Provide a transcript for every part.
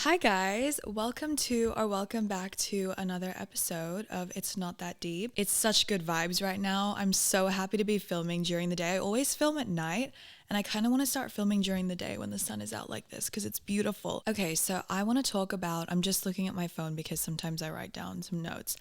Hi, guys. Welcome back to another episode of It's Not That Deep. It's such good vibes right now. I'm so happy to be filming during the day. I always film at night, and I kind of want to start filming during the day when the sun is out like this because it's beautiful. Okay, so I want to talk about, I'm just looking at my phone because sometimes I write down some notes.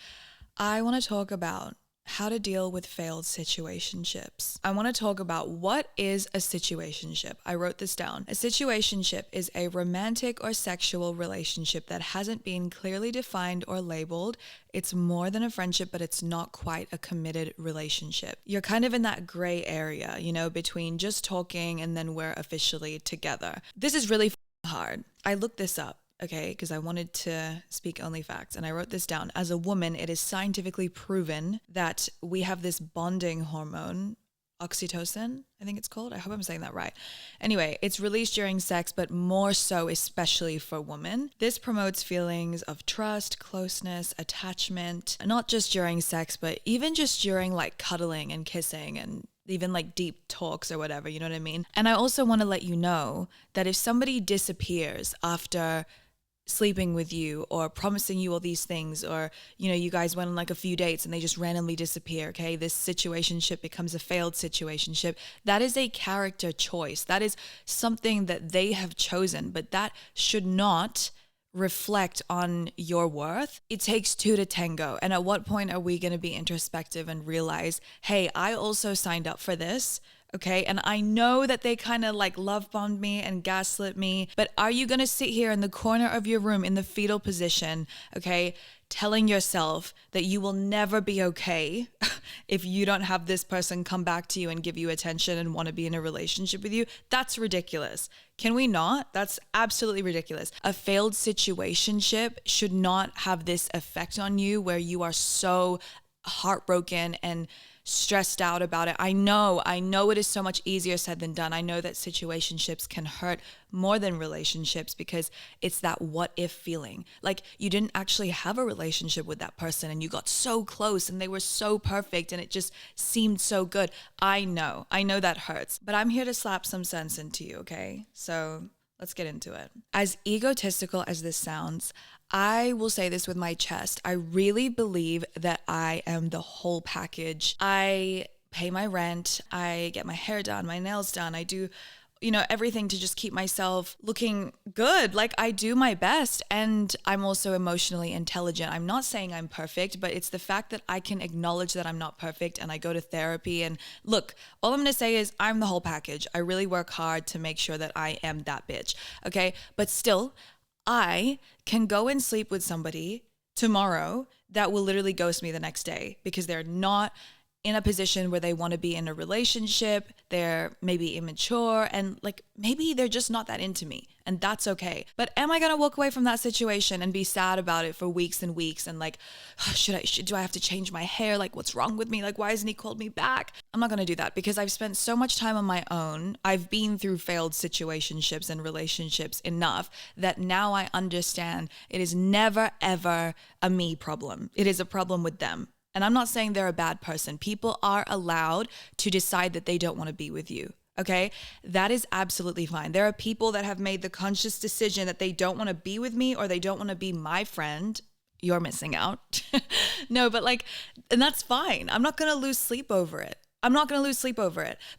I want to talk about how to deal with failed situationships. I want to talk about what is a situationship. I wrote this down. A situationship is a romantic or sexual relationship that hasn't been clearly defined or labeled. It's more than a friendship, but it's not quite a committed relationship. You're kind of in that gray area, between just talking and then we're officially together. This is really hard. I looked this up. Okay, because I wanted to speak only facts, and I wrote this down. As a woman, it is scientifically proven that we have this bonding hormone, oxytocin, I think it's called. I hope I'm saying that right. Anyway, it's released during sex, but more so especially for women. This promotes feelings of trust, closeness, attachment, not just during sex, but even just during like cuddling and kissing and even like deep talks or whatever, you know what I mean? And I also want to let you know that if somebody disappears after sleeping with you or promising you all these things, or you guys went on like a few dates and they just randomly disappear, okay, this situationship becomes a failed situationship. That is a character choice. That is something that they have chosen, but that should not reflect on your worth. It takes two to tango. And at what point are we going to be introspective and realize, hey, I also signed up for this? Okay. And I know that they kind of like love bombed me and gaslit me, but are you going to sit here in the corner of your room in the fetal position, okay, telling yourself that you will never be okay if you don't have this person come back to you and give you attention and want to be in a relationship with you? That's ridiculous. Can we not? That's absolutely ridiculous. A failed situationship should not have this effect on you where you are so heartbroken and stressed out about it. I know it is so much easier said than done. I know that situationships can hurt more than relationships because it's that what if feeling. Like you didn't actually have a relationship with that person and you got so close and they were so perfect and it just seemed so good. I know that hurts, but I'm here to slap some sense into you, okay? So let's get into it. As egotistical as this sounds, I will say this with my chest. I really believe that I am the whole package. I pay my rent. I get my hair done, my nails done. I do, everything to just keep myself looking good. Like I do my best. And I'm also emotionally intelligent. I'm not saying I'm perfect, but it's the fact that I can acknowledge that I'm not perfect and I go to therapy. And look, all I'm going to say is I'm the whole package. I really work hard to make sure that I am that bitch. Okay. But still, I can go and sleep with somebody tomorrow that will literally ghost me the next day because they're not in a position where they want to be in a relationship. They're maybe immature and like maybe they're just not that into me, and that's okay. But am I going to walk away from that situation and be sad about it for weeks and weeks and like, oh, do I have to change my hair? Like what's wrong with me? Like why hasn't he called me back? I'm not going to do that because I've spent so much time on my own. I've been through failed situationships and relationships enough that now I understand it is never ever a me problem. It is a problem with them. And I'm not saying they're a bad person. People are allowed to decide that they don't want to be with you. Okay? That is absolutely fine. There are people that have made the conscious decision that they don't want to be with me or they don't want to be my friend. You're missing out. No, but like, and that's fine. I'm not going to lose sleep over it.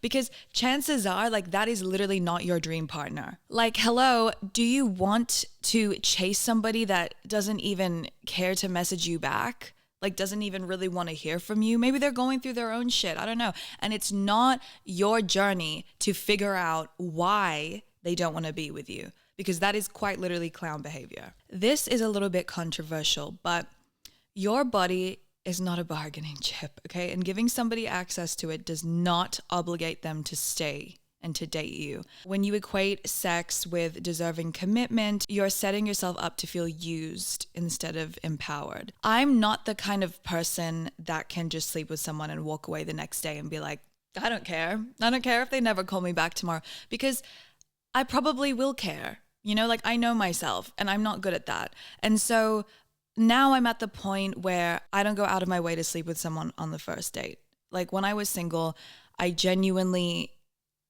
Because chances are like that is literally not your dream partner. Like, hello, do you want to chase somebody that doesn't even care to message you back? Like doesn't even really want to hear from you? Maybe they're going through their own shit. I don't know. And it's not your journey to figure out why they don't want to be with you, because that is quite literally clown behavior. This is a little bit controversial, but your body is not a bargaining chip, okay? And giving somebody access to it does not obligate them to stay and to date you. When you equate sex with deserving commitment, you're setting yourself up to feel used instead of empowered. I'm not the kind of person that can just sleep with someone and walk away the next day and be like, I don't care. I don't care if they never call me back tomorrow, because I probably will care. Like I know myself and I'm not good at that. And so now I'm at the point where I don't go out of my way to sleep with someone on the first date. Like when I was single, I genuinely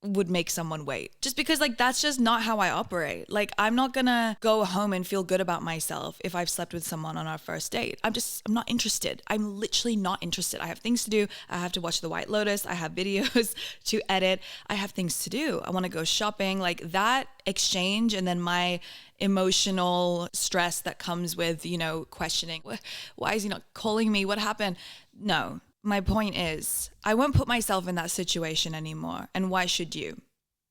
would make someone wait. Just because like that's just not how I operate. Like I'm not gonna go home and feel good about myself if I've slept with someone on our first date. I'm not interested. I'm literally not interested. I have things to do. I have to watch The White Lotus. I have videos to edit. I have things to do. I want to go shopping. Like that exchange and then my emotional stress that comes with, questioning, why is he not calling me? What happened? No. My point is, I won't put myself in that situation anymore. And why should you?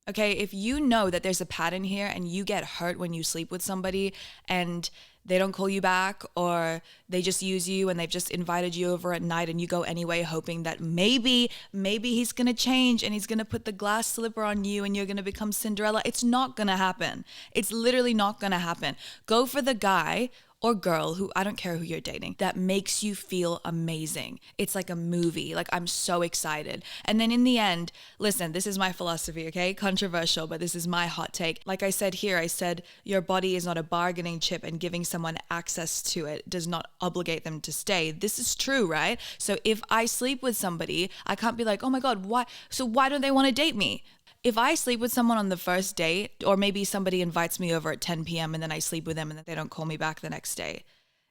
Okay, if you know that there's a pattern here and you get hurt when you sleep with somebody and they don't call you back or they just use you and they've just invited you over at night and you go anyway hoping that maybe he's going to change and he's going to put the glass slipper on you and you're going to become Cinderella. It's not going to happen. It's literally not going to happen. Go for the guy or girl who, I don't care who you're dating, that makes you feel amazing. It's like a movie. Like I'm so excited. And then in the end, listen, this is my philosophy, okay? Controversial, but this is my hot take. Like I said here, I said your body is not a bargaining chip and giving someone access to it does not obligate them to stay. This is true, right? So if I sleep with somebody, I can't be like, oh my God, why? So why don't they want to date me? If I sleep with someone on the first date, or maybe somebody invites me over at 10 p.m. and then I sleep with them and then they don't call me back the next day,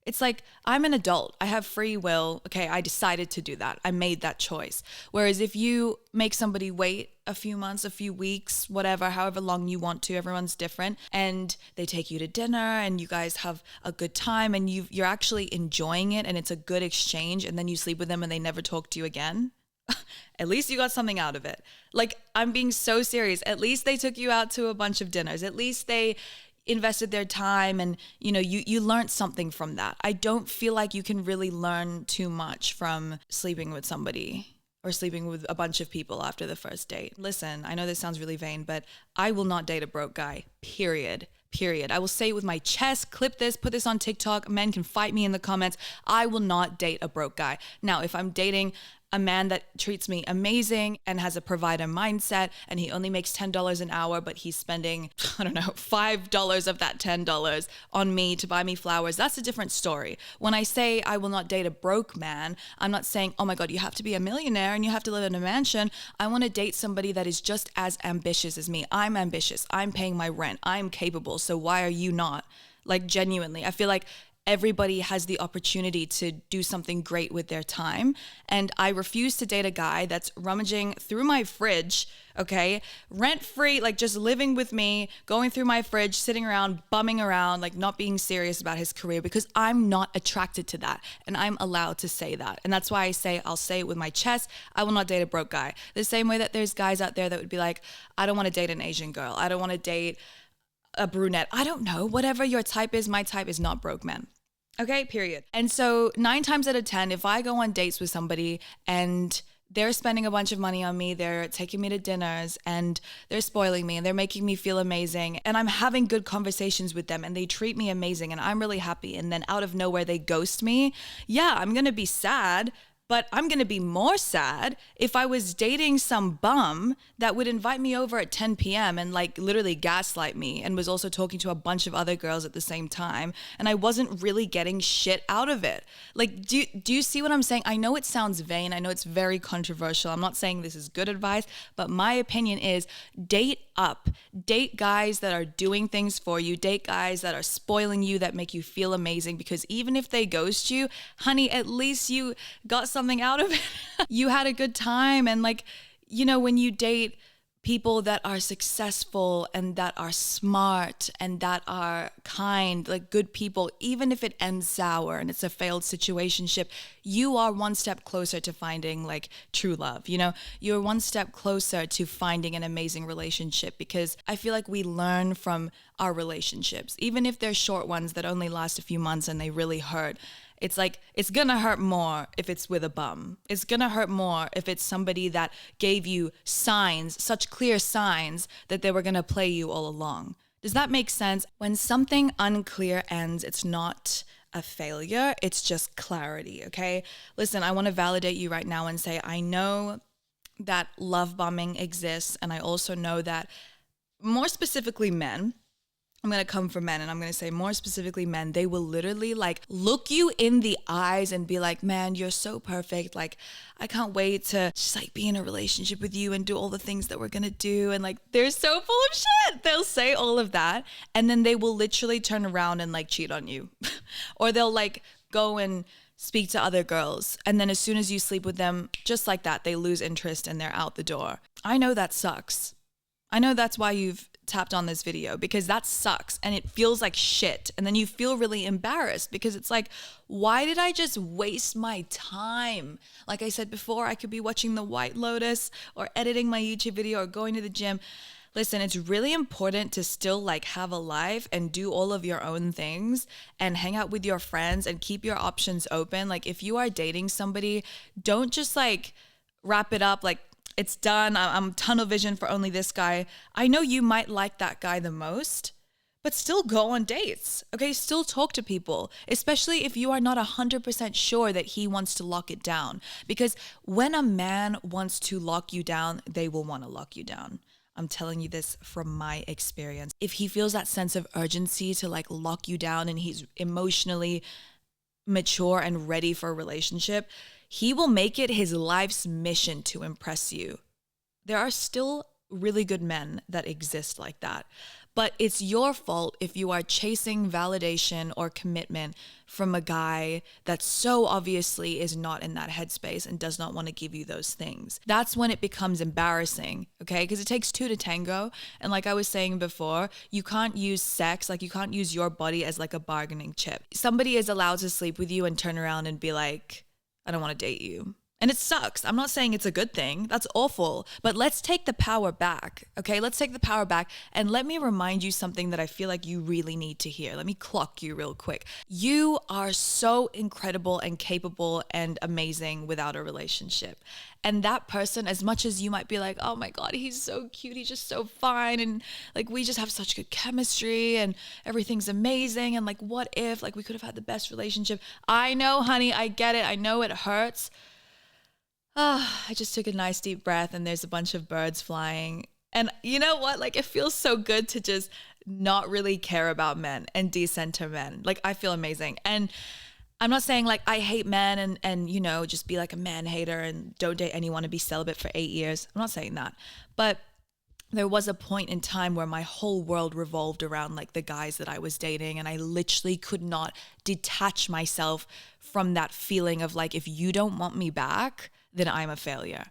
it's like, I'm an adult. I have free will. Okay, I decided to do that. I made that choice. Whereas if you make somebody wait a few months, a few weeks, whatever, however long you want to, everyone's different, and they take you to dinner and you guys have a good time and you're actually enjoying it and it's a good exchange, and then you sleep with them and they never talk to you again, at least you got something out of it. Like, I'm being so serious. At least they took you out to a bunch of dinners. At least they invested their time and, you learned something from that. I don't feel like you can really learn too much from sleeping with somebody or sleeping with a bunch of people after the first date. Listen, I know this sounds really vain, but I will not date a broke guy, period. I will say it with my chest, clip this, put this on TikTok. Men can fight me in the comments. I will not date a broke guy. Now, if I'm dating a man that treats me amazing and has a provider mindset and he only makes $10 an hour, but he's spending, I don't know, $5 of that $10 on me to buy me flowers, that's a different story. When I say I will not date a broke man, I'm not saying, oh my God, you have to be a millionaire and you have to live in a mansion. I want to date somebody that is just as ambitious as me. I'm ambitious. I'm paying my rent. I'm capable. So why are you not? Like, genuinely, I feel like everybody has the opportunity to do something great with their time. And I refuse to date a guy that's rummaging through my fridge, okay? Rent-free, like just living with me, going through my fridge, sitting around, bumming around, like not being serious about his career, because I'm not attracted to that. And I'm allowed to say that. And that's why I'll say it with my chest, I will not date a broke guy. The same way that there's guys out there that would be like, I don't want to date an Asian girl. I don't want to date a brunette. I don't know. Whatever your type is, my type is not broke men. Okay, period. And so 9 times out of 10, if I go on dates with somebody and they're spending a bunch of money on me, they're taking me to dinners and they're spoiling me and they're making me feel amazing and I'm having good conversations with them and they treat me amazing and I'm really happy, and then out of nowhere they ghost me, yeah, I'm going to be sad. But I'm going to be more sad if I was dating some bum that would invite me over at 10 p.m. and like literally gaslight me and was also talking to a bunch of other girls at the same time. And I wasn't really getting shit out of it. Like, do you see what I'm saying? I know it sounds vain. I know it's very controversial. I'm not saying this is good advice, but my opinion is date up. Date guys that are doing things for you. Date guys that are spoiling you, that make you feel amazing, because even if they ghost you, honey, at least you got something out of it. You had a good time. And like, when you date people that are successful and that are smart and that are kind, like good people, even if it ends sour and it's a failed situationship, you are one step closer to finding like true love. You're one step closer to finding an amazing relationship, because I feel like we learn from our relationships, even if they're short ones that only last a few months and they really hurt. It's like, it's gonna hurt more if it's with a bum. It's gonna hurt more if it's somebody that gave you signs, such clear signs that they were gonna play you all along. Does that make sense? When something unclear ends, it's not a failure, it's just clarity, okay? Listen, I wanna validate you right now and say, I know that love bombing exists, and I also know that more specifically men I'm going to come for men, and I'm going to say more specifically men. They will literally like look you in the eyes and be like, man, you're so perfect. Like, I can't wait to just like be in a relationship with you and do all the things that we're going to do. And like, they're so full of shit. They'll say all of that. And then they will literally turn around and like cheat on you. Or they'll like go and speak to other girls. And then as soon as you sleep with them, just like that, they lose interest and they're out the door. I know that sucks. I know that's why you've tapped on this video, because that sucks and it feels like shit. And then you feel really embarrassed because it's like, why did I just waste my time? Like I said before, I could be watching The White Lotus or editing my YouTube video or going to the gym. Listen, it's really important to still like have a life and do all of your own things and hang out with your friends and keep your options open. Like if you are dating somebody, don't just like wrap it up like, it's done. I'm tunnel vision for only this guy. I know you might like that guy the most, but still go on dates. Okay, still talk to people, especially if you are not 100% sure that he wants to lock it down. Because when a man wants to lock you down, they will want to lock you down. I'm telling you this from my experience. If he feels that sense of urgency to like lock you down and he's emotionally mature and ready for a relationship, he will make it his life's mission to impress you. There are still really good men that exist like that. But it's your fault if you are chasing validation or commitment from a guy that so obviously is not in that headspace and does not want to give you those things. That's when it becomes embarrassing, okay? Because it takes two to tango. And like I was saying before, you can't use sex, like you can't use your body as like a bargaining chip. Somebody is allowed to sleep with you and turn around and be like, I don't want to date you. And it sucks. I'm not saying it's a good thing. That's awful. But let's take the power back, okay? Let's take the power back. And let me remind you something that I feel like you really need to hear. Let me clock you real quick. You are so incredible and capable and amazing without a relationship. And that person, as much as you might be like, oh my God, he's so cute, he's just so fine, and like we just have such good chemistry and everything's amazing, and like what if like we could have had the best relationship? I know, honey, I get it. I know it hurts. I just took a nice deep breath and there's a bunch of birds flying. And you know what? Like it feels so good to just not really care about men and decenter men. Like I feel amazing. And I'm not saying like I hate men and you know, just be like a man hater and don't date anyone and be celibate for 8 years. I'm not saying that. But there was a point in time where my whole world revolved around like the guys that I was dating, and I literally could not detach myself from that feeling of like, if you don't want me back, then I'm a failure.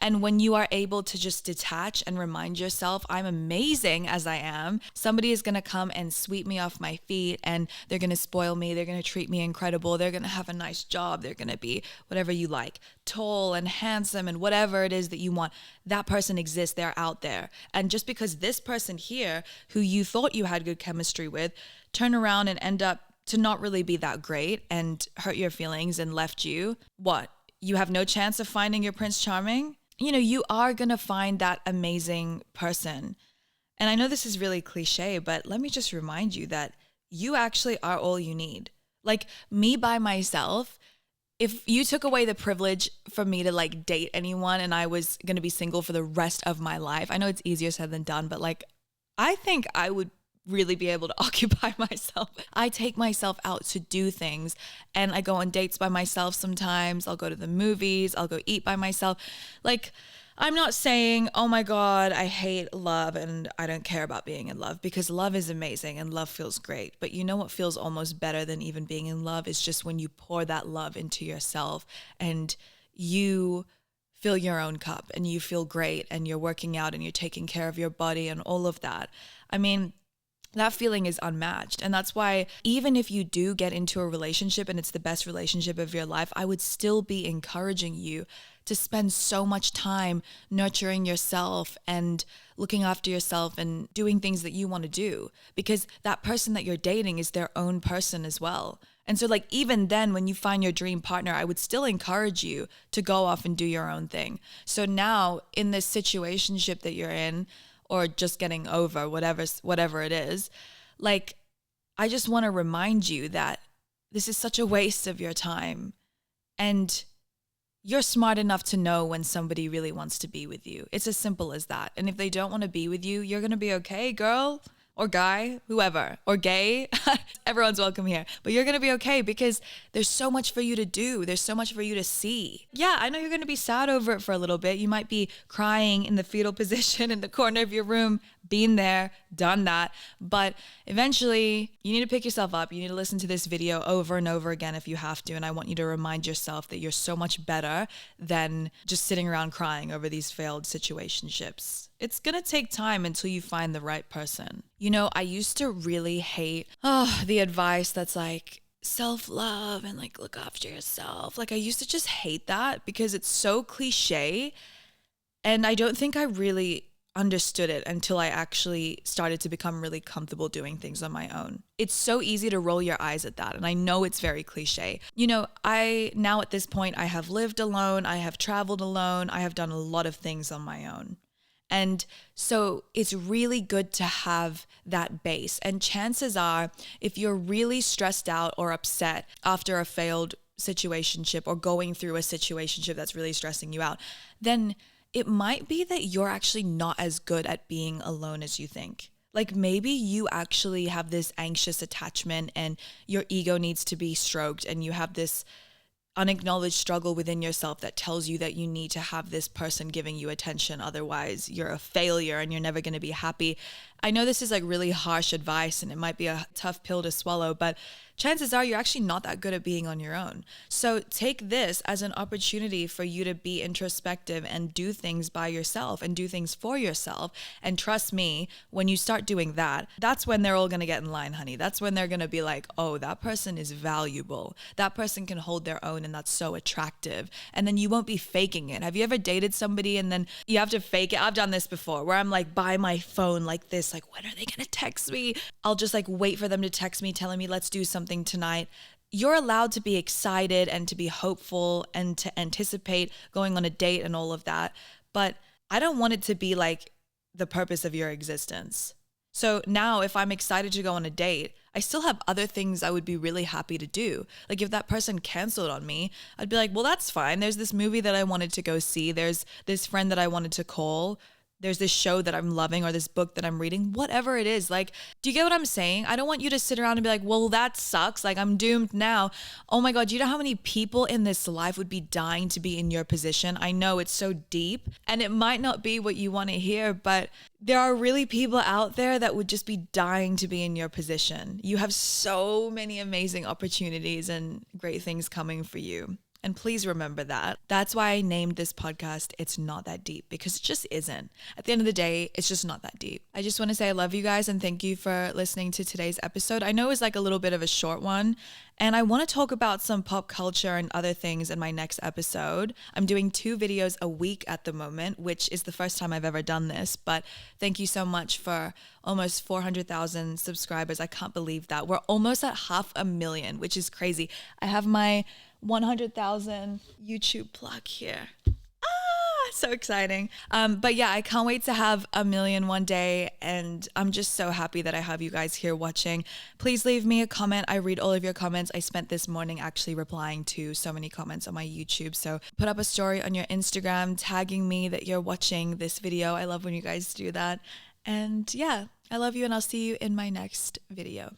And when you are able to just detach and remind yourself, I'm amazing as I am, somebody is going to come and sweep me off my feet and they're going to spoil me. They're going to treat me incredible. They're going to have a nice job. They're going to be whatever you like, tall and handsome and whatever it is that you want. That person exists. They're out there. And just because this person here, who you thought you had good chemistry with, turn around and end up to not really be that great and hurt your feelings and left you, what? You have no chance of finding your Prince Charming? You know, you are going to find that amazing person. And I know this is really cliche, but let me just remind you that you actually are all you need. Like me by myself, if you took away the privilege for me to like date anyone and I was going to be single for the rest of my life, I know it's easier said than done, but like I think I would really be able to occupy myself. I take myself out to do things and I go on dates by myself sometimes. I'll go to the movies, I'll go eat by myself. Like, I'm not saying, oh my God, I hate love and I don't care about being in love, because love is amazing and love feels great. But you know what feels almost better than even being in love is just when you pour that love into yourself and you fill your own cup and you feel great and you're working out and you're taking care of your body and all of that. I mean, that feeling is unmatched. And that's why even if you do get into a relationship and it's the best relationship of your life, I would still be encouraging you to spend so much time nurturing yourself and looking after yourself and doing things that you want to do, because that person that you're dating is their own person as well. And so like even then when you find your dream partner, I would still encourage you to go off and do your own thing. So now in this situationship that you're in, or just getting over whatever it is, like, I just want to remind you that this is such a waste of your time. And you're smart enough to know when somebody really wants to be with you. It's as simple as that. And if they don't want to be with you, you're going to be okay, girl. or guy, whoever, or gay. Everyone's welcome here. But you're going to be okay because there's so much for you to do. There's so much for you to see. Yeah, I know you're going to be sad over it for a little bit. You might be crying in the fetal position in the corner of your room. Been there, done that. But eventually, you need to pick yourself up. You need to listen to this video over and over again if you have to. And I want you to remind yourself that you're so much better than just sitting around crying over these failed situationships. It's going to take time until you find the right person. You know, I used to really hate the advice that's like self-love and like look after yourself. Like I used to just hate that because it's so cliche. And I don't think I really understood it until I actually started to become really comfortable doing things on my own. It's so easy to roll your eyes at that. And I know it's very cliche. You know, now at this point, I have lived alone. I have traveled alone. I have done a lot of things on my own. And so it's really good to have that base. And chances are, if you're really stressed out or upset after a failed situationship or going through a situationship that's really stressing you out, then it might be that you're actually not as good at being alone as you think. Like maybe you actually have this anxious attachment and your ego needs to be stroked and you have this unacknowledged struggle within yourself that tells you that you need to have this person giving you attention. Otherwise, you're a failure and you're never going to be happy. I know this is like really harsh advice and it might be a tough pill to swallow, but chances are you're actually not that good at being on your own. So take this as an opportunity for you to be introspective and do things by yourself and do things for yourself. And trust me, when you start doing that, that's when they're all going to get in line, honey. That's when they're going to be like, oh, that person is valuable. That person can hold their own and that's so attractive. And then you won't be faking it. Have you ever dated somebody and then you have to fake it? I've done this before where I'm like by my phone like this, like when are they going to text me? I'll just like wait for them to text me telling me let's do something tonight. You're allowed to be excited and to be hopeful and to anticipate going on a date and all of that. But I don't want it to be like the purpose of your existence. So now if I'm excited to go on a date, I still have other things I would be really happy to do. Like if that person canceled on me, I'd be like, well, that's fine. There's this movie that I wanted to go see. There's this friend that I wanted to call. There's this show that I'm loving or this book that I'm reading, whatever it is. Like, do you get what I'm saying? I don't want you to sit around and be like, well, that sucks. Like, I'm doomed now. Oh my God, do you know how many people in this life would be dying to be in your position? I know it's so deep and it might not be what you want to hear, but there are really people out there that would just be dying to be in your position. You have so many amazing opportunities and great things coming for you. And please remember that. That's why I named this podcast It's Not That Deep, because it just isn't. At the end of the day, it's just not that deep. I just want to say I love you guys and thank you for listening to today's episode. I know it's like a little bit of a short one, and I want to talk about some pop culture and other things in my next episode. I'm doing 2 videos a week at the moment, which is the first time I've ever done this, but thank you so much for almost 400,000 subscribers. I can't believe that. We're almost at 500,000, which is crazy. I have my 100,000 YouTube plug here. So exciting. But yeah, I can't wait to have 1 million one day. And I'm just so happy that I have you guys here watching. Please leave me a comment. I read all of your comments. I spent this morning actually replying to so many comments on my YouTube. So put up a story on your Instagram, tagging me that you're watching this video. I love when you guys do that. And yeah, I love you and I'll see you in my next video.